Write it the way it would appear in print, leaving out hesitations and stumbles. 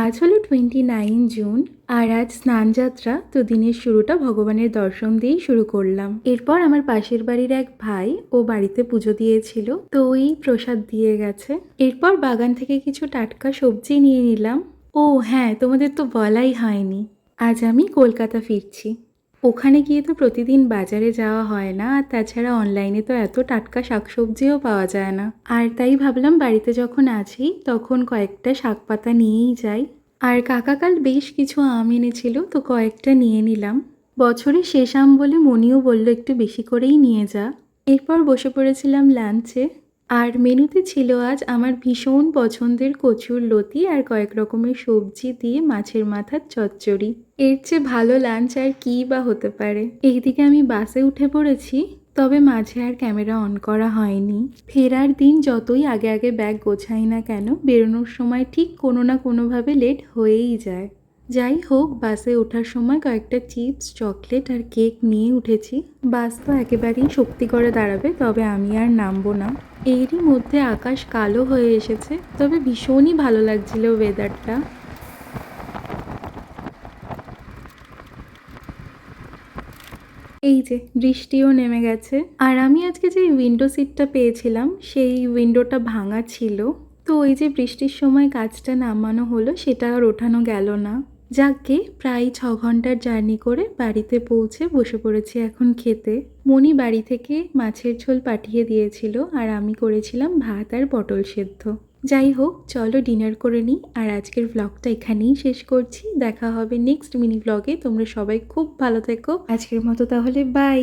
আজ হলো 29 জুন আর আজ স্নানযাত্রা, তো দিনের শুরুটা ভগবানের দর্শন দিয়েই শুরু করলাম। এরপর আমার পাশের বাড়ির এক ভাই ও বাড়িতে পুজো দিয়েছিল, তো ওই প্রসাদ দিয়ে গেছে। এরপর বাগান থেকে কিছু টাটকা সবজি নিয়ে নিলাম। ও হ্যাঁ, তোমাদের তো বলাই হয়নি, আজ আমি কলকাতা ফিরছি। ওখানে গিয়ে তো প্রতিদিন বাজারে যাওয়া হয় না, আর তাছাড়া অনলাইনে তো এত টাটকা শাকসবজিও পাওয়া যায় না। আর তাই ভাবলাম বাড়িতে যখন আছি তখন কয়েকটা শাক পাতা নিয়েই যাই। আর কাকা কাল বেশ কিছু আম এনেছিল, তো কয়েকটা নিয়ে নিলাম। বছরের শেষ আম বলে মনিও বলল একটু বেশি করেই নিয়ে যা। এরপর বসে পড়েছিলাম লাঞ্চে। আর মেনুতে ছিল আজ আমার ভীষণ পছন্দের কচুর লতি আর কয়েক রকমের সবজি দিয়ে মাছের মাথার চচ্চড়ি। এর চেয়ে ভালো লাঞ্চ আর কী বা হতে পারে। এইদিকে আমি বাসে উঠে পড়েছি, তবে মাঝে আর ক্যামেরা অন করা হয়নি। ফেরার দিন যতই আগে আগে ব্যাগ গোছাই না কেন, বেরোনোর সময় ঠিক কোনো না কোনোভাবে লেট হয়েই যায়। যাই হোক, বাসে ওঠার সময় কয়েকটা চিপস, চকলেট আর কেক নিয়ে উঠেছি। বাস তো একেবারেই শক্তি করে দাঁড়াবে, তবে আমি আর নামবো না। এরই মধ্যে আকাশ কালো হয়ে এসেছে, তবে ভীষণই ভালো লাগছিল ওয়েদারটা। এই যে বৃষ্টিও নেমে গেছে। আর আমি আজকে যে উইন্ডো সিটটা পেয়েছিলাম সেই উইন্ডোটা ভাঙা ছিল, তো ওই যে বৃষ্টির সময় কাজটা নামানো হলো, সেটা আর ওঠানো গেল না। যাকগে, প্রায় 6 ঘন্টার জার্নি করে বাড়িতে পৌঁছে বসে পড়েছি এখন খেতে। মনি বাড়ি থেকে মাছের ঝোল পাঠিয়ে দিয়েছিল, আর আমি করেছিলাম ভাত আর পটল সেদ্ধ। যাই হোক, চলো ডিনার করে নিই। আর আজকের ব্লগটা এখানেই শেষ করছি। দেখা হবে নেক্সট মিনি ব্লগে। তোমরা সবাই খুব ভালো থেকো। আজকের মতো তাহলে বাই।